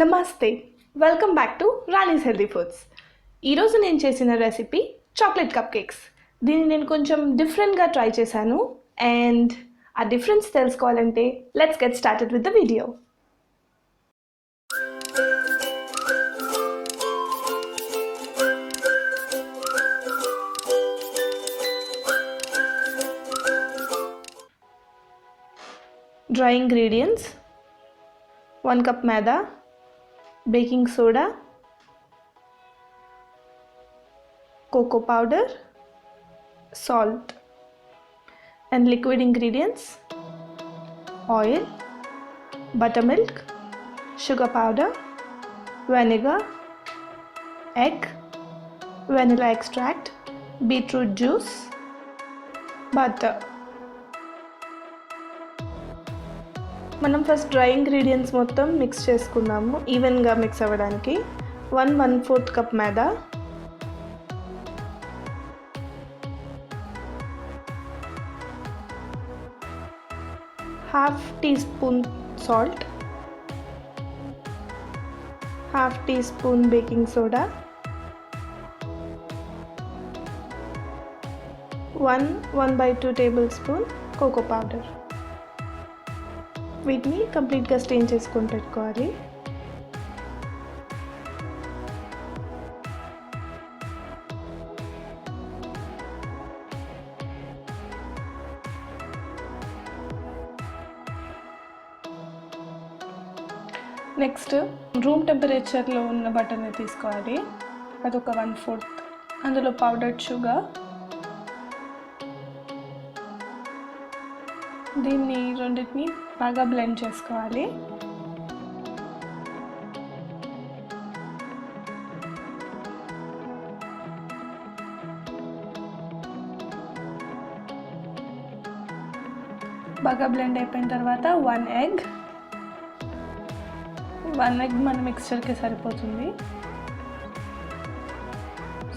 నమస్తే, welcome back to Rani's healthy foods. ఈరోజు నేను చేసిన రెసిపీ చాక్లెట్ కప్ కేక్స్. దీన్ని నేను కొంచెం డిఫరెంట్గా ట్రై చేశాను అండ్ ఆ డిఫరెన్స్ తెలుసుకోవాలంటే let's get started with the video. Dry ingredients: 1 cup maida, baking soda, cocoa powder, salt, and liquid ingredients: oil, buttermilk, sugar powder, vinegar, egg, vanilla extract, beetroot juice, butter. మనం first dry ingredients మొత్తం mix చేసుకుందాము ఈవెన్గా mix అవ్వడానికి. 1/4 cup maida, ½ teaspoon salt, ½ teaspoon baking soda, 1/2 tablespoon cocoa powder. వీటిని కంప్లీట్గా strain చేసుకొని పెట్టుకోవాలి. Next room టెంపరేచర్లో ఉన్న బటర్ని తీసుకోవాలి. అదొక 1/4. అందులో పౌడర్డ్ షుగర్, దీన్ని రెండింటిని బాగా బ్లెండ్ చేసుకోవాలి. బాగా బ్లెండ్ అయిపోయిన తర్వాత 1 egg మన మిక్స్చర్కి సరిపోతుంది.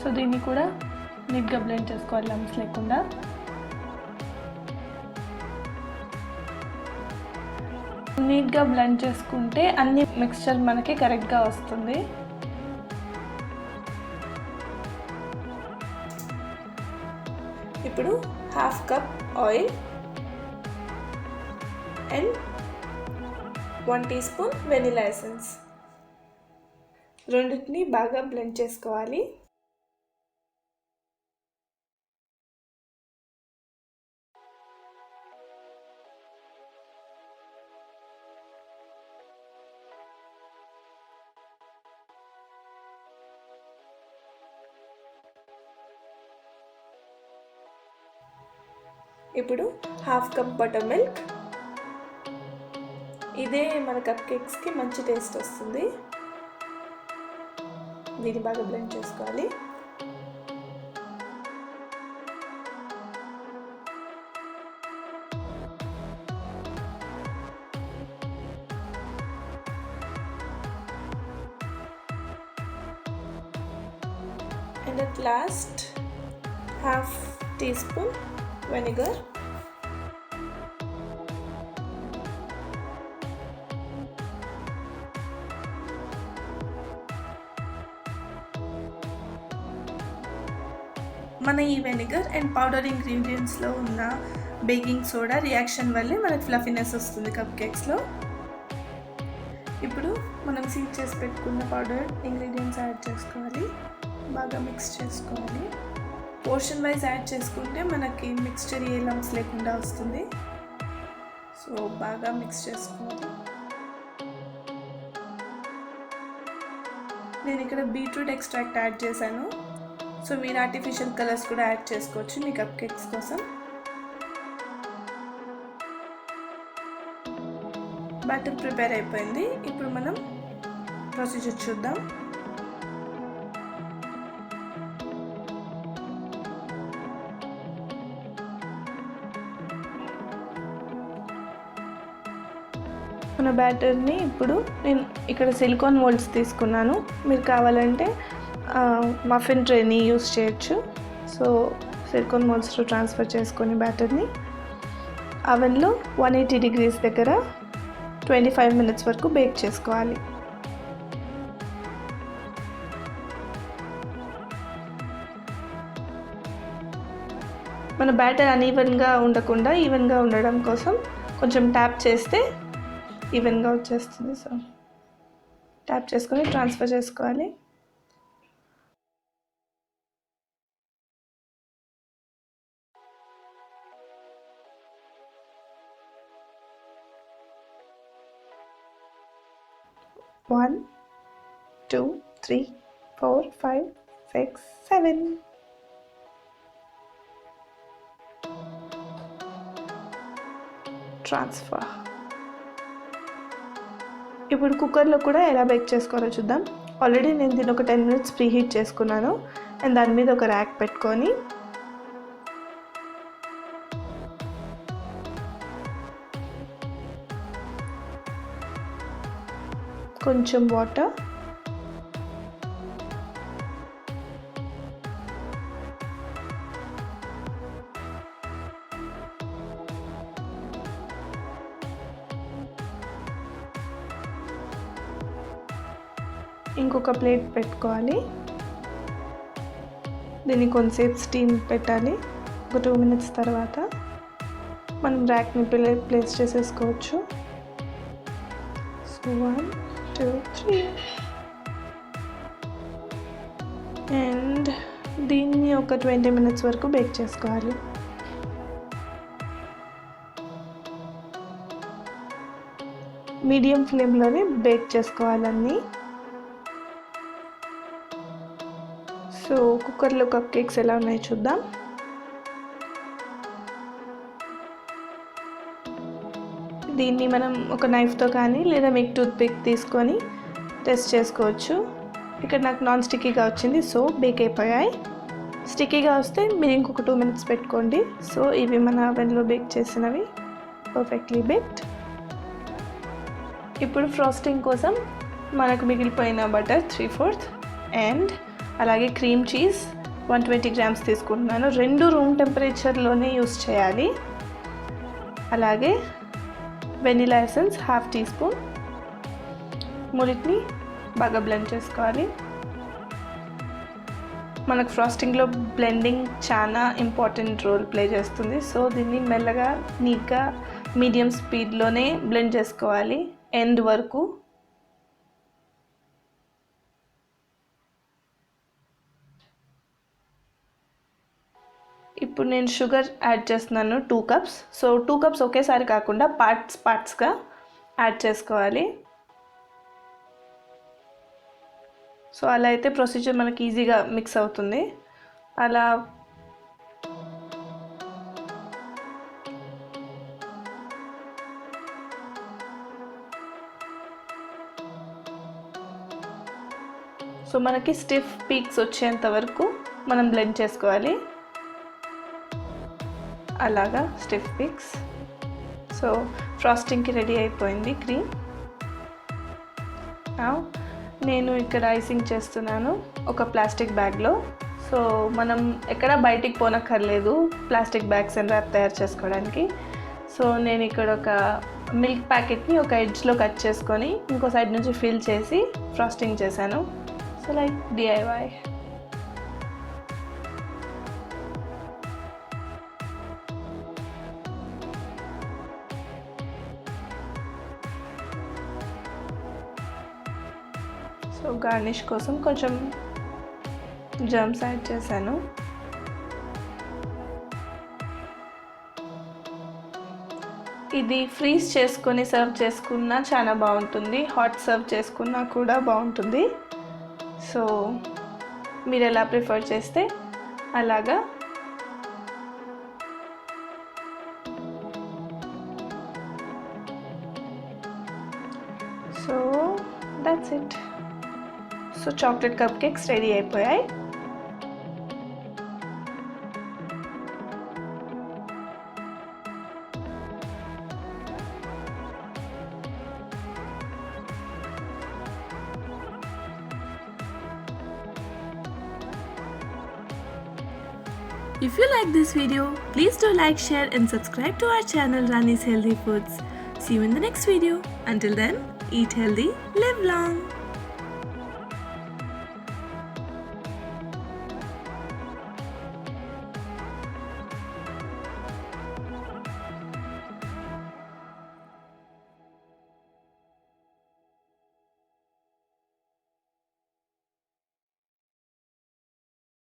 సో దీన్ని కూడా నీట్గా బ్లెండ్ చేసుకోవాలి లమ్స్ లేకుండా. నీట్గా బ్లెండ్ చేసుకుంటే అన్ని మిక్స్చర్ మనకి కరెక్ట్గా వస్తుంది. ఇప్పుడు ½ cup oil and 1 teaspoon vanilla essence, రెండింటిని బాగా బ్లెండ్ చేసుకోవాలి. ఇప్పుడు ½ కప్ బటర్ మిల్క్. ఇదే మన కప్ కేక్స్కి మంచి టేస్ట్ వస్తుంది. దీన్ని బాగా బ్లెండ్ చేసుకోవాలి. And at last ½ teaspoon vinegar. మన ఈ వెనిగర్ అండ్ పౌడర్ ఇంగ్రీడియంట్స్లో ఉన్న బేకింగ్ సోడా రియాక్షన్ వల్లే మనకు ఫ్లఫీనెస్ వస్తుంది కప్ కేక్స్లో. ఇప్పుడు మనం సీడ్ చేసి పెట్టుకున్న పౌడర్ ఇంగ్రీడియంట్స్ యాడ్ చేసుకోవాలి. బాగా మిక్స్ చేసుకోవాలి. పోర్షన్ వైజ్ యాడ్ చేసుకుంటే మనకి మిక్స్చర్ ఏ లమ్స్ లేకుండా వస్తుంది. సో బాగా మిక్స్ చేసుకోవాలి. నేను ఇక్కడ బీట్రూట్ ఎక్స్ట్రాక్ట్ యాడ్ చేశాను. సో మీరు ఆర్టిఫిషియల్ కలర్స్ కూడా యాడ్ చేసుకోవచ్చు మీ కప్ కేక్స్ కోసం. బ్యాటర్ ప్రిపేర్ అయిపోయింది. ఇప్పుడు మనం ప్రొసీజర్ చూద్దాం. మన బ్యాటర్ని ఇప్పుడు నేను ఇక్కడ సిలికాన్ మోల్డ్స్ తీసుకున్నాను. మీరు కావాలంటే మఫిన్ ట్రేని యూస్ చేయొచ్చు. సో సిలికాన్ మోల్డ్స్లో ట్రాన్స్ఫర్ చేసుకొని బ్యాటర్ని అవెన్లో 180 degrees దగ్గర 25 minutes వరకు బేక్ చేసుకోవాలి. మన బ్యాటర్ అన్ఈవెన్గా ఉండకుండా ఈవెన్గా ఉండడం కోసం కొంచెం ట్యాప్ చేస్తే ఈవెన్గా వచ్చేస్తుంది. సో ట్యాప్ చేసుకొని ట్రాన్స్ఫర్ చేసుకోవాలి. One, 2, 3, 4, 5, 6, 7. ట్రాన్స్ఫర్. ఇప్పుడు కుక్కర్లో కూడా ఎలా బేక్ చేసుకోవాలో చూద్దాం. ఆల్రెడీ నేను దీన్ని ఒక 10 minutes ప్రీ హీట్ చేసుకున్నాను. అండ్ దాని మీద ఒక ర్యాక్ పెట్టుకొని కొంచెం వాటర్, ఇంకొక ప్లేట్ పెట్టుకోవాలి. దీన్ని కొంచెంసేపు స్టీమ్ పెట్టాలి. ఒక 2 minutes తర్వాత మనం ర్యాక్ని ప్లేస్ చేసేసుకోవచ్చు. సో 1, 2, 3 అండ్ దీన్ని ఒక 20 minutes వరకు బేక్ చేసుకోవాలి. మీడియం ఫ్లేమ్లోనే బేక్ చేసుకోవాలన్నీ. సో కుక్కర్లో కప్ కేక్స్ ఎలా ఉన్నాయో చూద్దాం. దీన్ని మనం ఒక నైఫ్తో కానీ లేదా మీకు టూత్పిక్ తీసుకొని టెస్ట్ చేసుకోవచ్చు. ఇక్కడ నాకు నాన్ స్టిక్కీగా వచ్చింది, సో బేక్ అయిపోయాయి. స్టిక్కీగా వస్తే మీరు ఇంకొక 2 minutes పెట్టుకోండి. సో ఇవి మన అవెన్లో బేక్ చేసినవి, పర్ఫెక్ట్లీ బేక్డ్. ఇప్పుడు ఫ్రాస్టింగ్ కోసం మనకు మిగిలిపోయిన బటర్ 3/4 అండ్ అలాగే క్రీమ్ చీజ్ 120 grams తీసుకుంటున్నాను. 2 రూమ్ టెంపరేచర్లోనే యూస్ చేయాలి. అలాగే వెనిలా ఎసెన్స్ 1/2 teaspoon. మూడింటిని బాగా బ్లెండ్ చేసుకోవాలి. మనకు ఫ్రాస్టింగ్లో బ్లెండింగ్ చాలా ఇంపార్టెంట్ రోల్ ప్లే చేస్తుంది. సో దీన్ని మెల్లగా నీట్గా మీడియం స్పీడ్లోనే బ్లెండ్ చేసుకోవాలి ఎండ్ వరకు. ఇప్పుడు నేను షుగర్ యాడ్ చేస్తున్నాను 2 cups. సో 2 cups ఒకేసారి కాకుండా పార్ట్స్గా యాడ్ చేసుకోవాలి. సో అలా అయితే ప్రొసీజర్ మనకి ఈజీగా మిక్స్ అవుతుంది. అలా సో మనకి స్టిఫ్ పీక్స్ వచ్చేంత వరకు మనం బ్లెండ్ చేసుకోవాలి. అలాగా స్టిఫ్ పీక్స్. సో ఫ్రాస్టింగ్కి రెడీ అయిపోయింది క్రీమ్. నేను ఇక్కడ ఐసింగ్ చేస్తున్నాను ఒక ప్లాస్టిక్ బ్యాగ్లో. సో మనం ఎక్కడ బయటికి పోనక్కర్లేదు ప్లాస్టిక్ బ్యాగ్స్ అండ్ ర్యాప్ తయారు చేసుకోవడానికి. సో నేను ఇక్కడ ఒక మిల్క్ ప్యాకెట్ని ఒక ఎడ్జ్లో కట్ చేసుకొని ఇంకో సైడ్ నుంచి ఫిల్ చేసి ఫ్రాస్టింగ్ చేశాను. So like DIY. So garnish కోసం కొంచెం జమ్స్ యాడ్ చేశాను. ఇది ఫ్రీజ్ చేసుకొని సర్వ్ చేసుకున్నా చాలా బాగుంటుంది. హాట్ సర్వ్ చేసుకున్నా కూడా బాగుంటుంది. సో మీరు ఎలా ప్రిఫర్ చేస్తే అలాగా. So that's it. So chocolate cup cakes ready అయిపోయాయి. If you like this video, please do like, share and subscribe to our channel Raani's Healthy Foods. See you in the next video. Until then, eat healthy, live long.